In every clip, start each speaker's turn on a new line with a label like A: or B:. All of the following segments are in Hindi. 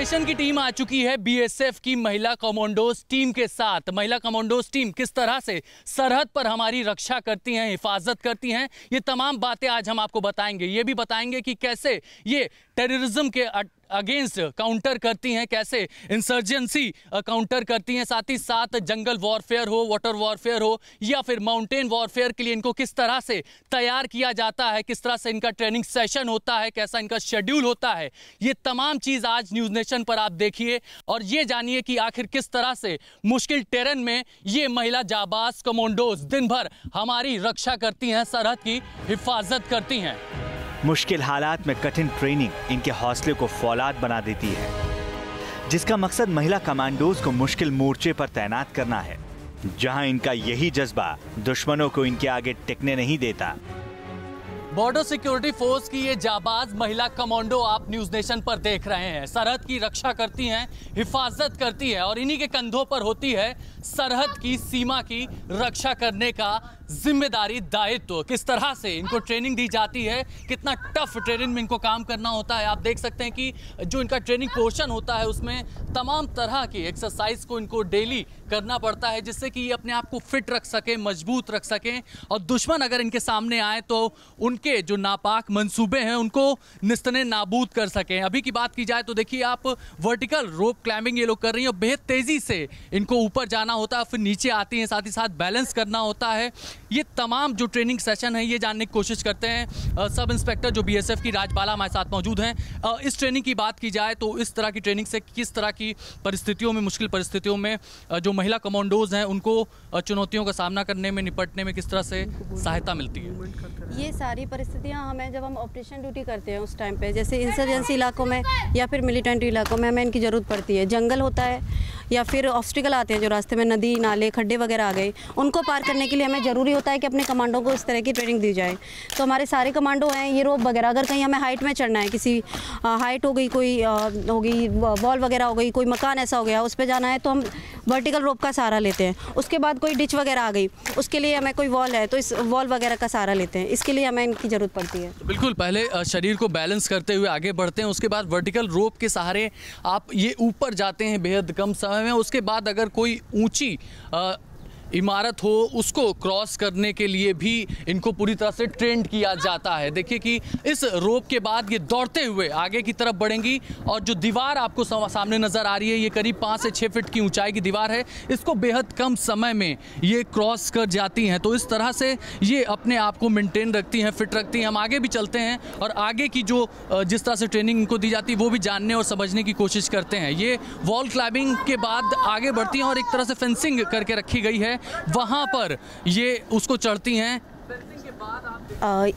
A: नेशन की टीम आ चुकी है बीएसएफ की महिला कमांडोज टीम के साथ। महिला कमांडोज टीम किस तरह से सरहद पर हमारी रक्षा करती हैं, हिफाजत करती हैं, ये तमाम बातें आज हम आपको बताएंगे। ये भी बताएंगे कि कैसे ये टेररिज्म के अगेंस्ट काउंटर करती हैं, कैसे इंसर्जेंसी काउंटर करती हैं, साथ ही साथ जंगल वॉरफेयर हो, वाटर वॉरफेयर हो या फिर माउंटेन वॉरफेयर के लिए इनको किस तरह से तैयार किया जाता है, किस तरह से इनका ट्रेनिंग सेशन होता है, कैसा इनका शेड्यूल होता है। ये तमाम चीज़ आज न्यूज़ नेशन पर आप देखिए और ये जानिए कि आखिर किस तरह से मुश्किल टेरेन में ये महिला जाबाज कमांडोज दिन भर हमारी रक्षा करती हैं, सरहद की हिफाजत करती हैं।
B: मुश्किल हालात में कठिन ट्रेनिंग इनके हौसले को फौलाद बना देती है, जिसका मकसद महिला कमांडोज को मुश्किल मोर्चे पर तैनात करना है, जहां इनका यही जज्बा दुश्मनों को इनके आगे टिकने नहीं देता।
A: बॉर्डर सिक्योरिटी फोर्स की ये जाबाज महिला कमांडो आप न्यूज़ नेशन पर देख रहे हैं। सरहद की रक्षा करती हैं, हिफाजत करती है और इन्हीं के कंधों पर होती है सरहद की सीमा की रक्षा करने का जिम्मेदारी, दायित्व। किस तरह से इनको ट्रेनिंग दी जाती है, कितना टफ ट्रेनिंग में इनको काम करना होता है। आप देख सकते हैं कि जो इनका ट्रेनिंग पोर्शन होता है उसमें तमाम तरह की एक्सरसाइज को इनको डेली करना पड़ता है, जिससे कि ये अपने आप को फिट रख सकें, मजबूत रख सकें और दुश्मन अगर इनके सामने आए तो उनके जो नापाक मंसूबे हैं उनको निस्तने नाबूद कर सकें। अभी की बात की जाए तो देखिए आप वर्टिकल रोप क्लाइंबिंग ये लोग कर रही हैं और बेहद तेज़ी से इनको ऊपर जाना होता है, फिर नीचे आती हैं, साथ ही साथ बैलेंस करना होता है। ये तमाम जो ट्रेनिंग सेशन है ये जानने की कोशिश करते हैं सब इंस्पेक्टर जो बीएसएफ की राजबाला हमारे साथ मौजूद हैं। इस ट्रेनिंग की बात की जाए तो इस तरह की ट्रेनिंग से किस तरह की परिस्थितियों में, मुश्किल परिस्थितियों में जो महिला कमांडोज हैं उनको चुनौतियों का सामना करने में, निपटने में किस तरह से सहायता मिलती है?
C: ये सारी परिस्थितियाँ हमें जब हम ऑपरेशन ड्यूटी करते हैं उस टाइम पे, जैसे इंसर्जेंसी इलाकों में या फिर मिलिटेंट इलाकों में हमें इनकी ज़रूरत पड़ती है। जंगल होता है या फिर ऑब्स्टिकल आते हैं जो रास्ते में, नदी नाले खड्डे वगैरह आ गए, उनको पार करने के लिए हमें ज़रूरी होता है कि अपने कमांडो को इस तरह की ट्रेनिंग दी जाए। तो हमारे सारे कमांडो हैं ये रोप वगैरह, अगर कहीं हमें हाइट में चढ़ना है, किसी हाइट हो गई, कोई हो गई वॉल वगैरह हो गई, कोई मकान ऐसा हो गया उस पर जाना है तो हम वर्टिकल रोप का सहारा लेते हैं। उसके बाद कोई डिच वगैरह आ गई उसके लिए हमें, कोई वॉल है तो इस वॉल वगैरह का सहारा लेते हैं, इसके लिए हमें इनकी ज़रूरत पड़ती है।
A: बिल्कुल, पहले शरीर को बैलेंस करते हुए आगे बढ़ते हैं, उसके बाद वर्टिकल रोप के सहारे आप ये ऊपर जाते हैं बेहद कम समय में। उसके बाद अगर कोई ऊंची इमारत हो उसको क्रॉस करने के लिए भी इनको पूरी तरह से ट्रेंड किया जाता है। देखिए कि इस रोप के बाद ये दौड़ते हुए आगे की तरफ बढ़ेंगी और जो दीवार आपको सामने नज़र आ रही है ये करीब 5 से 6 फीट की ऊंचाई की दीवार है, इसको बेहद कम समय में ये क्रॉस कर जाती हैं। तो इस तरह से ये अपने आप को मेंटेन रखती हैं, फिट रखती हैं। हम आगे भी चलते हैं और आगे की जो जिस तरह से ट्रेनिंग इनको दी जाती है वो भी जानने और समझने की कोशिश करते हैं। ये वॉल क्लाइंबिंग के बाद आगे बढ़ती हैं और एक तरह से फेंसिंग करके रखी गई है, वहाँ पर ये उसको चढ़ती हैं।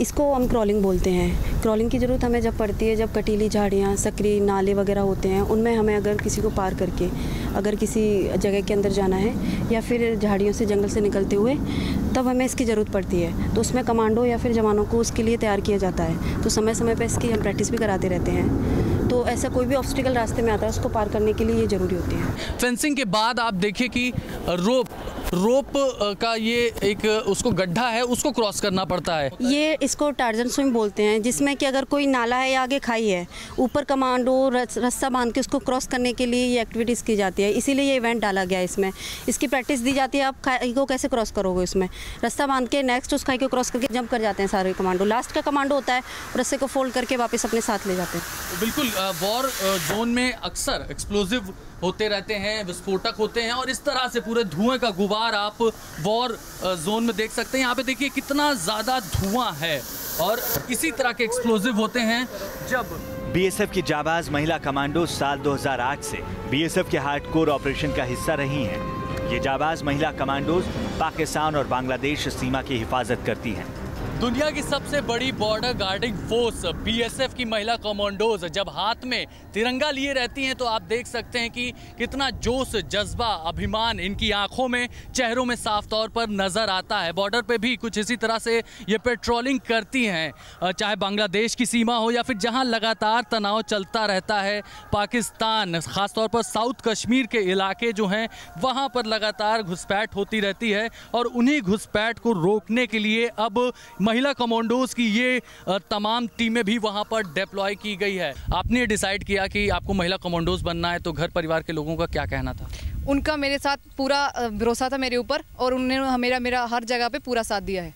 C: इसको हम क्रॉलिंग बोलते हैं। क्रॉलिंग की ज़रूरत हमें जब पड़ती है, जब कटीली झाड़ियाँ, सकरी नाले वगैरह होते हैं, उनमें हमें अगर किसी को पार करके अगर किसी जगह के अंदर जाना है या फिर झाड़ियों से, जंगल से निकलते हुए, तब हमें इसकी ज़रूरत पड़ती है। तो उसमें कमांडो या फिर जवानों को उसके लिए तैयार किया जाता है। तो समय समय पर इसकी हम प्रैक्टिस भी कराते रहते हैं। तो ऐसा कोई भी ऑब्स्टिकल रास्ते में आता है उसको पार करने के लिए ये ज़रूरी होती है।
A: फेंसिंग के बाद आप देखिए कि रोप का ये एक उसको गड्ढा है, उसको क्रॉस करना पड़ता है।
C: ये इसको टार्जन स्विंग बोलते हैं, जिसमें कि अगर कोई नाला है या आगे खाई है, ऊपर कमांडो रस्सा बांध के उसको क्रॉस करने के लिए ये एक्टिविटीज़ की जाती है। इसीलिए ये इवेंट डाला गया है। इसमें इसकी प्रैक्टिस दी जाती है। आप खाई को कैसे क्रॉस करोगे, इसमें रस्सा बांध के नेक्स्ट उस खाई को क्रॉस करके जंप कर जाते हैं सारे कमांडो। लास्ट का कमांडो होता है, रस्से को फोल्ड करके वापस अपने साथ ले जाते हैं।
A: बिल्कुल, वॉर जोन में अक्सर एक्सप्लोजिव होते रहते हैं, विस्फोटक होते हैं और इस तरह से पूरे धुएं का गुबार आप वॉर जोन में देख सकते हैं। यहाँ पे देखिए कितना ज़्यादा धुआं है और इसी तरह के एक्सप्लोजिव होते हैं। जब
B: बीएसएफ की जाबाज महिला कमांडो साल 2008 से बीएसएफ के हार्डकोर ऑपरेशन का हिस्सा रही हैं। ये जाबाज महिला कमांडोज पाकिस्तान और बांग्लादेश सीमा की हिफाजत करती हैं।
A: दुनिया की सबसे बड़ी बॉर्डर गार्डिंग फोर्स बीएसएफ की महिला कमांडोज जब हाथ में तिरंगा लिए रहती हैं तो आप देख सकते हैं कि कितना जोश, जज्बा, अभिमान इनकी आंखों में, चेहरों में साफ तौर पर नज़र आता है। बॉर्डर पे भी कुछ इसी तरह से ये पेट्रोलिंग करती हैं, चाहे बांग्लादेश की सीमा हो या फिर जहां लगातार तनाव चलता रहता है। पाकिस्तान, ख़ासतौर पर साउथ कश्मीर के इलाके जो हैं वहाँ पर लगातार घुसपैठ होती रहती है और उन्हीं घुसपैठ को रोकने के लिए अब महिला कमांडोज की ये तमाम टीमें भी वहाँ पर डिप्लॉय की गई है। आपने डिसाइड किया कि आपको महिला कमांडोज बनना है, तो घर परिवार के लोगों का क्या कहना था?
D: उनका मेरे साथ पूरा भरोसा था मेरे ऊपर, और उन्होंने मेरा हर जगह पे पूरा साथ दिया है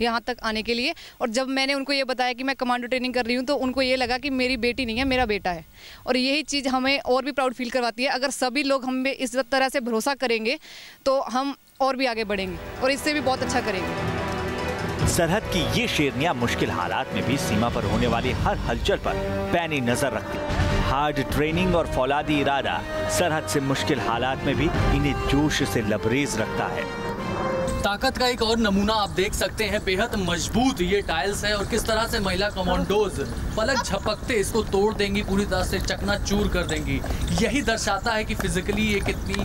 D: यहाँ तक आने के लिए। और जब मैंने उनको ये बताया कि मैं कमांडो ट्रेनिंग कर रही हूँ, तो उनको ये लगा कि मेरी बेटी नहीं है, मेरा बेटा है। और यही चीज़ हमें और भी प्राउड फील करवाती है। अगर सभी लोग हम पे इस तरह से भरोसा करेंगे तो हम और भी आगे बढ़ेंगे और इससे भी बहुत अच्छा करेंगे।
B: सरहद की ये शेरनियां मुश्किल हालात में भी सीमा पर होने वाली हर हलचल पर पैनी नजर रखती है। हार्ड ट्रेनिंग और फौलादी इरादा सरहद से मुश्किल हालात में भी इन्हें जोश से लबरेज रखता है।
A: ताकत का एक और नमूना आप देख सकते हैं, बेहद मजबूत ये टाइल्स है और किस तरह से महिला कमांडोज पलक झपकते इसको तोड़ देंगी, पूरी तरह से चकनाचूर कर देंगी। यही दर्शाता है कि फिजिकली ये कितनी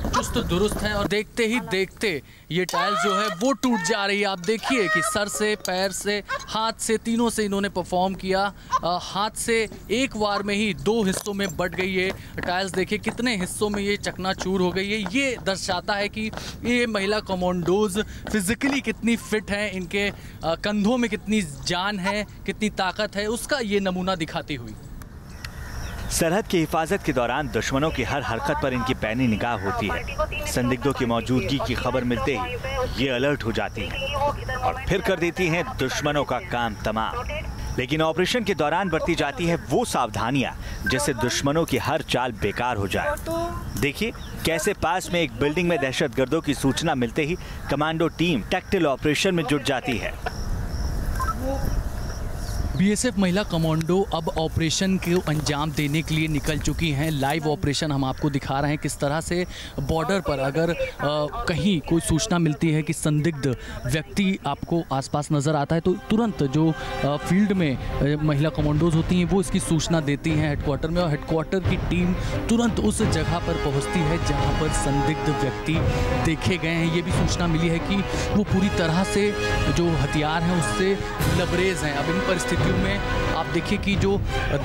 A: चुस्त दुरुस्त है। और देखते ही देखते ये टाइल्स जो है वो टूट जा रही है। आप देखिए कि सर से, पैर से, हाथ से, तीनों से इन्होंने परफॉर्म किया। हाथ से एक बार में ही 2 हिस्सों में बट गई ये टाइल्स। देखिए कितने हिस्सों में ये चकनाचूर हो गई है। ये दर्शाता है कि ये महिला कमांडोज फिजिकली कितनी फिट हैं, इनके कंधों में कितनी जान है, कितनी ताकत है, उसका ये नमूना दिखाती हुई।
B: सरहद की हिफाजत के दौरान दुश्मनों की हर हरकत पर इनकी पैनी निगाह होती है। संदिग्धों की मौजूदगी की खबर मिलते ही ये अलर्ट हो जाती हैं और फिर कर देती हैं दुश्मनों का काम तमाम। लेकिन ऑपरेशन के दौरान बरती जाती है वो सावधानियां जिससे दुश्मनों की हर चाल बेकार हो जाए। देखिए कैसे पास में एक बिल्डिंग में दहशतगर्दों की सूचना मिलते ही कमांडो टीम टैक्टिकल ऑपरेशन में जुट जाती है।
A: बीएसएफ महिला कमांडो अब ऑपरेशन को अंजाम देने के लिए निकल चुकी हैं। लाइव ऑपरेशन हम आपको दिखा रहे हैं किस तरह से बॉर्डर पर अगर कहीं कोई सूचना मिलती है कि संदिग्ध व्यक्ति आपको आसपास नज़र आता है, तो तुरंत जो फील्ड में महिला कमांडोज होती हैं वो इसकी सूचना देती हैं हेडक्वार्टर में, और हेडक्वार्टर की टीम तुरंत उस जगह पर पहुँचती है जहाँ पर संदिग्ध व्यक्ति देखे गए हैं। ये भी सूचना मिली है कि वो पूरी तरह से जो हथियार हैं उससे लबरेज हैं। अब इन परिस्थितियों में आप देखिए कि जो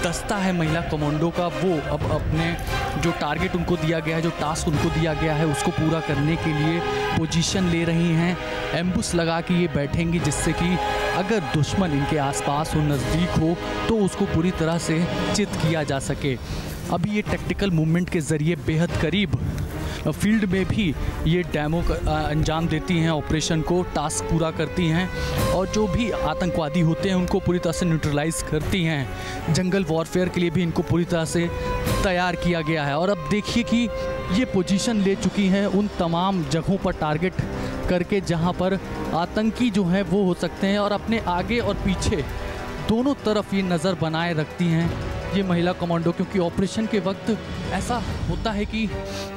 A: दस्ता है महिला कमांडो का, वो अब अपने जो टारगेट उनको दिया गया है, जो टास्क उनको दिया गया है, उसको पूरा करने के लिए पोजीशन ले रही हैं। एम्बुश लगा के ये बैठेंगी जिससे कि अगर दुश्मन इनके आसपास हो, नज़दीक हो, तो उसको पूरी तरह से चित किया जा सके। अभी ये टैक्टिकल मूवमेंट के ज़रिए बेहद करीब फील्ड में भी ये डेमो अंजाम देती हैं, ऑपरेशन को टास्क पूरा करती हैं और जो भी आतंकवादी होते हैं उनको पूरी तरह से न्यूट्रलाइज करती हैं। जंगल वॉरफेयर के लिए भी इनको पूरी तरह से तैयार किया गया है। और अब देखिए कि ये पोजीशन ले चुकी हैं उन तमाम जगहों पर टारगेट करके जहां पर आतंकी जो हैं वो हो सकते हैं, और अपने आगे और पीछे दोनों तरफ ये नज़र बनाए रखती हैं ये महिला कमांडो, क्योंकि ऑपरेशन के वक्त ऐसा होता है कि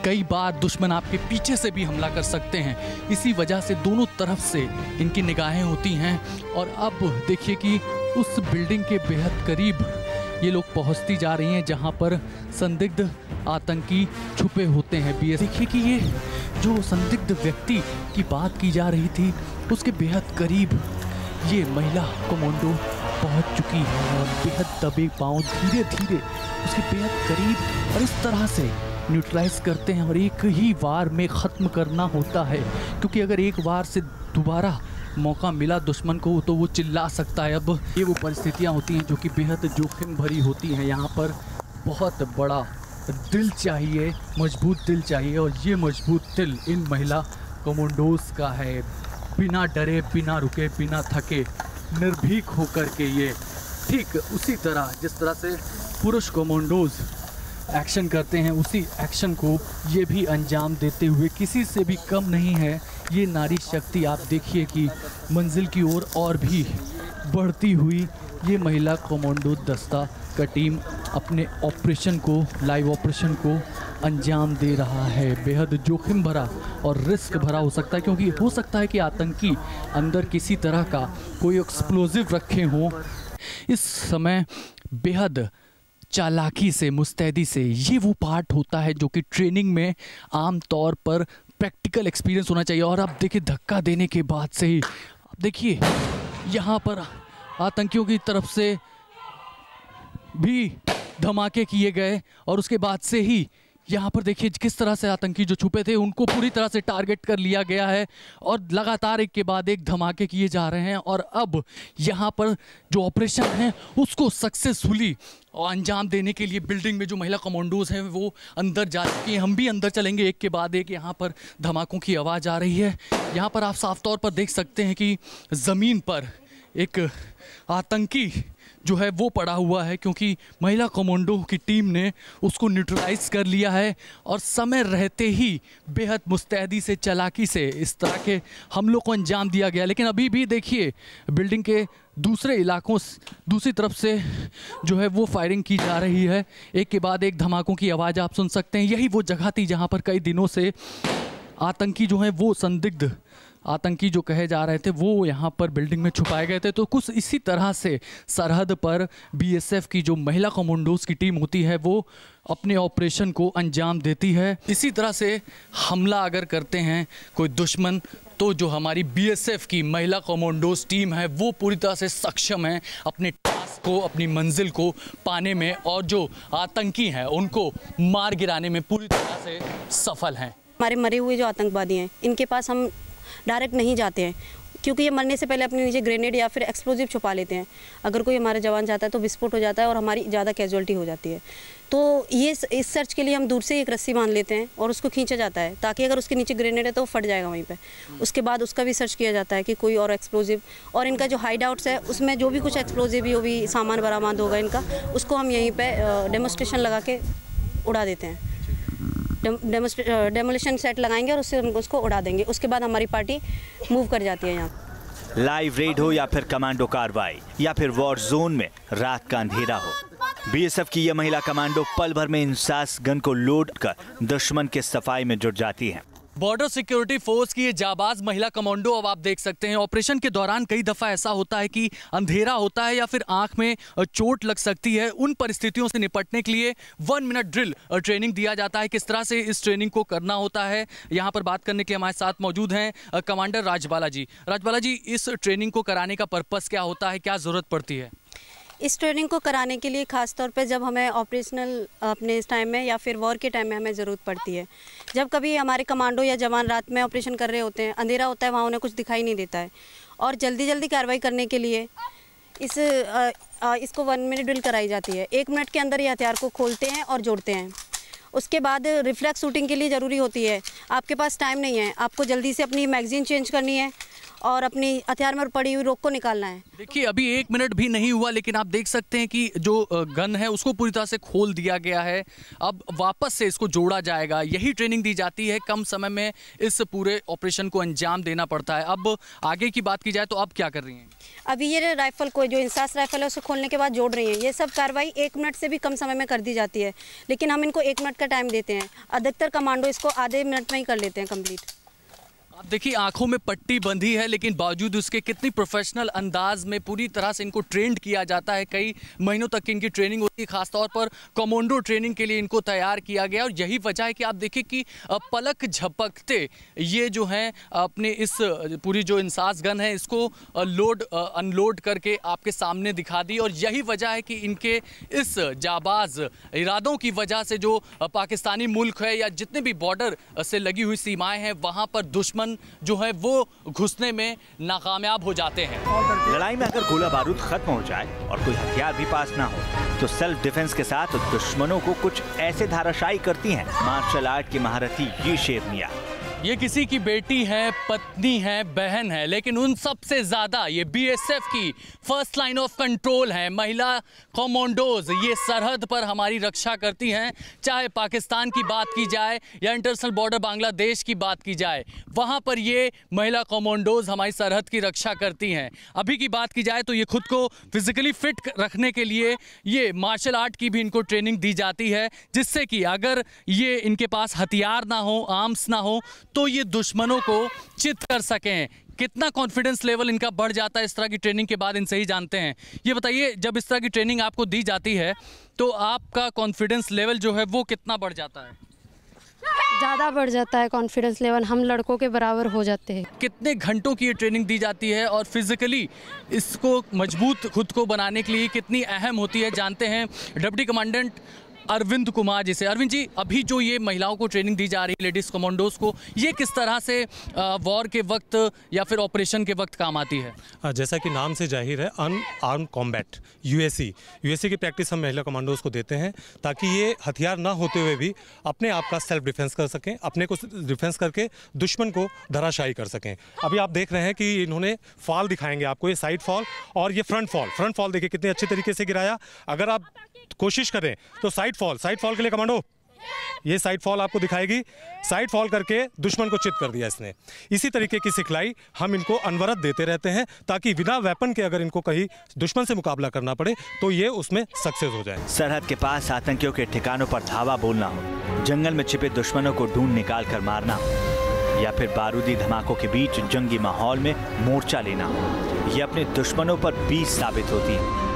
A: कई बार दुश्मन आपके पीछे से भी हमला कर सकते हैं। इसी वजह से दोनों तरफ से इनकी निगाहें होती हैं। और अब देखिए कि उस बिल्डिंग के बेहद करीब ये लोग पहुंचती जा रही हैं जहां पर संदिग्ध आतंकी छुपे होते हैं। देखिए कि ये जो संदिग्ध व्यक्ति की बात की जा रही थी उसके बेहद करीब ये महिला कमांडो पहुंच चुकी है और बेहद दबे पांव धीरे धीरे उसके बेहद करीब और इस तरह से न्यूट्रलाइज करते हैं। और एक ही वार में ख़त्म करना होता है, क्योंकि अगर एक वार से दोबारा मौका मिला दुश्मन को तो वो चिल्ला सकता है। अब ये वो परिस्थितियां होती हैं जो कि बेहद जोखिम भरी होती हैं। यहाँ पर बहुत बड़ा दिल चाहिए, मजबूत दिल चाहिए, और ये मजबूत दिल इन महिला कमांडोज का है। बिना डरे, बिना रुके, बिना थके, निर्भीक होकर के ये ठीक उसी तरह जिस तरह से पुरुष कमांडोज एक्शन करते हैं उसी एक्शन को ये भी अंजाम देते हुए किसी से भी कम नहीं है ये नारी शक्ति। आप देखिए कि मंजिल की ओर और भी बढ़ती हुई ये महिला कमांडो दस्ता का टीम अपने ऑपरेशन को, लाइव ऑपरेशन को अंजाम दे रहा है। बेहद जोखिम भरा और रिस्क भरा हो सकता है, क्योंकि हो सकता है कि आतंकी अंदर किसी तरह का कोई एक्सप्लोजिव रखे हों। इस समय बेहद चालाकी से, मुस्तैदी से, ये वो पार्ट होता है जो कि ट्रेनिंग में आम तौर पर प्रैक्टिकल एक्सपीरियंस होना चाहिए। और अब देखिए धक्का देने के बाद से ही अब देखिए यहाँ पर आतंकियों की तरफ से भी धमाके किए गए और उसके बाद से ही यहाँ पर देखिए किस तरह से आतंकी जो छुपे थे उनको पूरी तरह से टारगेट कर लिया गया है और लगातार एक के बाद एक धमाके किए जा रहे हैं। और अब यहाँ पर जो ऑपरेशन है उसको सक्सेसफुली अंजाम देने के लिए बिल्डिंग में जो महिला कमांडोज हैं वो अंदर जा चुकी हैं। हम भी अंदर चलेंगे एक के बाद एक। यहाँ पर धमाकों की आवाज़ आ रही है। यहाँ पर आप साफ तौर पर देख सकते हैं कि ज़मीन पर एक आतंकी जो है वो पड़ा हुआ है, क्योंकि महिला कमांडो की टीम ने उसको न्यूट्रलाइज कर लिया है और समय रहते ही बेहद मुस्तैदी से, चालाकी से इस तरह के हमलों को अंजाम दिया गया। लेकिन अभी भी देखिए बिल्डिंग के दूसरे इलाकों दूसरी तरफ से जो है वो फायरिंग की जा रही है। एक के बाद एक धमाकों की आवाज़ आप सुन सकते हैं। यही वो जगह थी जहाँ पर कई दिनों से आतंकी जो हैं वो संदिग्ध आतंकी जो कहे जा रहे थे वो यहाँ पर बिल्डिंग में छुपाए गए थे। तो कुछ इसी तरह से सरहद पर बीएसएफ की जो महिला कमांडोज की टीम होती है वो अपने ऑपरेशन को अंजाम देती है। इसी तरह से हमला अगर करते हैं कोई दुश्मन तो जो हमारी बीएसएफ की महिला कमांडोज टीम है वो पूरी तरह से सक्षम है अपने टास्क को, अपनी मंजिल को पाने में, और जो आतंकी हैं उनको मार गिराने में पूरी तरह से सफल हैं।
C: हमारे मरे हुए जो आतंकवादी हैं इनके पास हम डायरेक्ट नहीं जाते हैं, क्योंकि ये मरने से पहले अपने नीचे ग्रेनेड या फिर एक्सप्लोजिव छुपा लेते हैं। अगर कोई हमारे जवान जाता है तो विस्फोट हो जाता है और हमारी ज़्यादा कैजुअल्टी हो जाती है। तो ये इस सर्च के लिए हम दूर से एक रस्सी बांध लेते हैं और उसको खींचा जाता है, ताकि अगर उसके नीचे ग्रेनेड है तो वो फट जाएगा वहीं पे। उसके बाद उसका भी सर्च किया जाता है कि कोई और एक्सप्लोजिव, और इनका जो हाइड आउट्स है उसमें जो भी कुछ एक्सप्लोजिव जो भी सामान बरामद होगा इनका, उसको हम यहीं पर डेमोस्ट्रेशन लगा के उड़ा देते हैं। डेमोलिशन सेट लगाएंगे और उससे हम उसको उड़ा देंगे। उसके बाद हमारी पार्टी मूव कर जाती है यहाँ।
B: लाइव रेड हो या फिर कमांडो कार्रवाई या फिर वॉर जोन में रात का अंधेरा हो, बीएसएफ की यह महिला कमांडो पल भर में इंसास गन को लोड कर दुश्मन के सफाई में जुट जाती है।
A: बॉर्डर सिक्योरिटी फोर्स की ये जाबाज महिला कमांडो अब आप देख सकते हैं ऑपरेशन के दौरान कई दफ़ा ऐसा होता है कि अंधेरा होता है या फिर आंख में चोट लग सकती है। उन परिस्थितियों से निपटने के लिए 1 मिनट ड्रिल ट्रेनिंग दिया जाता है। किस तरह से इस ट्रेनिंग को करना होता है, यहाँ पर बात करने के लिए हमारे साथ मौजूद हैं कमांडर राजबाला जी। राजबाला जी, इस ट्रेनिंग को कराने का पर्पज़ क्या होता है, क्या ज़रूरत पड़ती है?
C: इस ट्रेनिंग को कराने के लिए ख़ास तौर पे जब हमें ऑपरेशनल अपने इस टाइम में या फिर वॉर के टाइम में हमें ज़रूरत पड़ती है। जब कभी हमारे कमांडो या जवान रात में ऑपरेशन कर रहे होते हैं, अंधेरा होता है, वहाँ उन्हें कुछ दिखाई नहीं देता है, और जल्दी कार्रवाई करने के लिए इसको 1 मिनट ड्रिल कराई जाती है। 1 मिनट के अंदर ये हथियार को खोलते हैं और जोड़ते हैं। उसके बाद रिफ्लेक्स शूटिंग के लिए ज़रूरी होती है। आपके पास टाइम नहीं है, आपको जल्दी से अपनी मैगजीन चेंज करनी है और अपनी हथियार में पड़ी हुई रोक को निकालना है।
A: देखिए अभी 1 मिनट भी नहीं हुआ, लेकिन आप देख सकते हैं कि जो गन है उसको पूरी तरह से खोल दिया गया है। अब वापस से इसको जोड़ा जाएगा। यही ट्रेनिंग दी जाती है। कम समय में इस पूरे ऑपरेशन को अंजाम देना पड़ता है। अब आगे की बात की जाए तो आप क्या कर रही हैं?
C: अभी ये राइफल को, जो इंसास राइफल है, उसे खोलने के बाद जोड़ रही हैं। ये सब कार्रवाई 1 मिनट से भी कम समय में कर दी जाती है, लेकिन हम इनको 1 मिनट का टाइम देते हैं। अधिकतर कमांडो इसको आधे मिनट में ही कर लेते हैं कंप्लीट।
A: आप देखिए आंखों में पट्टी बंधी है, लेकिन बावजूद उसके कितनी प्रोफेशनल अंदाज में पूरी तरह से इनको ट्रेंड किया जाता है। कई महीनों तक की इनकी ट्रेनिंग होती है। खासतौर पर कमांडो ट्रेनिंग के लिए इनको तैयार किया गया, और यही वजह है कि आप देखिए कि पलक झपकते ये जो हैं अपने इस पूरी जो इंसास गन है इसको लोड अनलोड करके आपके सामने दिखा दी। और यही वजह है कि इनके इस जाबाज इरादों की वजह से जो पाकिस्तानी मुल्क है या जितने भी बॉर्डर से लगी हुई सीमाएँ हैं वहाँ पर दुश्मन जो है वो घुसने में नाकामयाब हो जाते हैं।
B: लड़ाई में अगर गोला बारूद खत्म हो जाए और कोई हथियार भी पास ना हो तो सेल्फ डिफेंस के साथ दुश्मनों को कुछ ऐसे धाराशायी करती हैं मार्शल आर्ट की महारथी ये शेरनिया।
A: ये किसी की बेटी है, पत्नी है, बहन है, लेकिन उन सब से ज्यादा ये बीएसएफ की फर्स्ट लाइन ऑफ कंट्रोल है। महिला कमांडोज ये सरहद पर हमारी रक्षा करती हैं। चाहे पाकिस्तान की बात की जाए या इंटरनेशनल बॉर्डर बांग्लादेश की बात की जाए, वहाँ पर ये महिला कमांडोज हमारी सरहद की रक्षा करती हैं। अभी की बात की जाए तो ये खुद को फिजिकली फिट रखने के लिए ये मार्शल आर्ट की भी इनको ट्रेनिंग दी जाती है, जिससे कि अगर ये इनके पास हथियार ना हो, आर्म्स ना हो, तो ये दुश्मनों को चित कर सकें। कितना कॉन्फिडेंस लेवल इनका बढ़ जाता है इस तरह की ट्रेनिंग के बाद, इनसे ही जानते हैं। ये बताइए, जब इस तरह की ट्रेनिंग आपको दी जाती है तो आपका कॉन्फिडेंस लेवल जो है वो कितना बढ़ जाता है?
E: ज़्यादा बढ़ जाता है कॉन्फिडेंस लेवल, हम लड़कों के बराबर हो जाते हैं।
A: कितने घंटों की ये ट्रेनिंग दी जाती है और फिजिकली इसको मजबूत खुद को बनाने के लिए कितनी अहम होती है, जानते हैं डिप्टी कमांडेंट अरविंद कुमार जी से। अरविंद जी, अभी जो ये महिलाओं को ट्रेनिंग दी जा रही है, लेडीज कमांडोज को, ये किस तरह से वॉर के वक्त या फिर ऑपरेशन के वक्त काम आती है?
F: जैसा कि नाम से जाहिर है, अनआर्म्ड कॉम्बैट यूएससी की प्रैक्टिस हम महिला कमांडोज को देते हैं ताकि ये हथियार ना होते हुए भी अपने आप का सेल्फ डिफेंस कर सकें, अपने को डिफेंस करके दुश्मन को धराशायी कर सकें। अभी आप देख रहे हैं कि इन्होंने फॉल दिखाएंगे आपको, ये साइड फॉल और ये फ्रंट फॉल देखिए कितने अच्छे तरीके से गिराया। अगर आप कोशिश करें तो साइड फॉल के लिए कमांडो ये साइड फॉल आपको दिखाएगी। साइड फॉल करके दुश्मन को चित कर दिया इसने। इसी तरीके की सिखलाई हम इनको अनवरत देते रहते हैं ताकि बिना वेपन के अगर इनको कहीं दुश्मन से मुकाबला करना पड़े तो ये उसमें सक्सेस हो जाए।
B: सरहद के पास आतंकियों के ठिकानों पर धावा बोलना हो, जंगल में छिपे दुश्मनों को ढूंढ निकाल कर मारना हो, या फिर बारूदी धमाकों के बीच जंगी माहौल में मोर्चा लेना हो, ये अपने दुश्मनों पर बीज साबित होती है।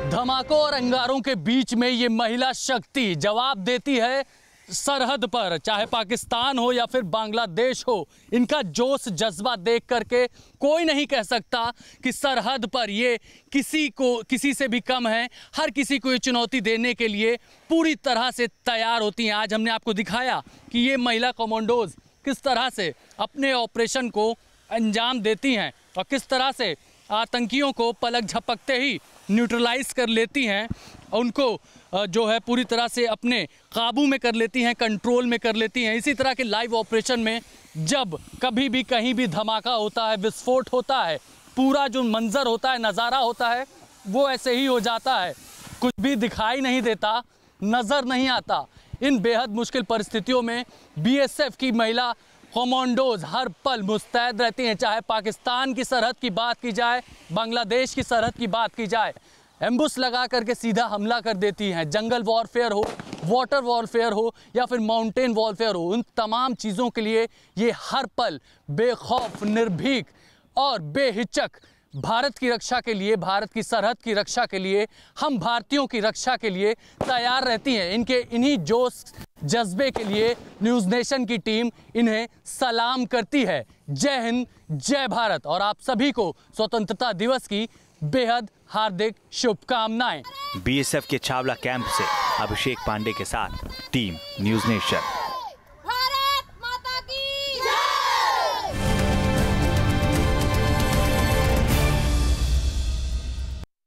A: धमाकों और अंगारों के बीच में ये महिला शक्ति जवाब देती है सरहद पर, चाहे पाकिस्तान हो या फिर बांग्लादेश हो। इनका जोश जज्बा देख करके कोई नहीं कह सकता कि सरहद पर ये किसी से भी कम है। हर किसी को ये चुनौती देने के लिए पूरी तरह से तैयार होती हैं। आज हमने आपको दिखाया कि ये महिला कमांडोज किस तरह से अपने ऑपरेशन को अंजाम देती हैं और किस तरह से आतंकियों को पलक झपकते ही न्यूट्रलाइज कर लेती हैं, उनको जो है पूरी तरह से अपने काबू में कर लेती हैं, कंट्रोल में कर लेती हैं। इसी तरह के लाइव ऑपरेशन में जब कभी भी कहीं भी धमाका होता है, विस्फोट होता है, पूरा जो मंजर होता है, नज़ारा होता है, वो ऐसे ही हो जाता है। कुछ भी दिखाई नहीं देता, नज़र नहीं आता। इन बेहद मुश्किल परिस्थितियों में बीएसएफ की महिला कमांडोज हर पल मुस्तैद रहती हैं। चाहे पाकिस्तान की सरहद की बात की जाए, बांग्लादेश की सरहद की बात की जाए, एम्बुश लगा करके सीधा हमला कर देती हैं। जंगल वॉरफेयर हो, वाटर वॉरफेयर हो या फिर माउंटेन वॉरफेयर हो, उन तमाम चीज़ों के लिए ये हर पल बेखौफ, निर्भीक और बेहिचक भारत की रक्षा के लिए, भारत की सरहद की रक्षा के लिए, हम भारतीयों की रक्षा के लिए तैयार रहती हैं। इनके इन्हीं जोश जज्बे के लिए न्यूज़ नेशन की टीम इन्हें सलाम करती है। जय हिंद, जय भारत। और आप सभी को स्वतंत्रता दिवस की बेहद हार्दिक शुभकामनाएं।
B: बीएसएफ के छावला कैंप से अभिषेक पांडे के साथ टीम न्यूज़ नेशन।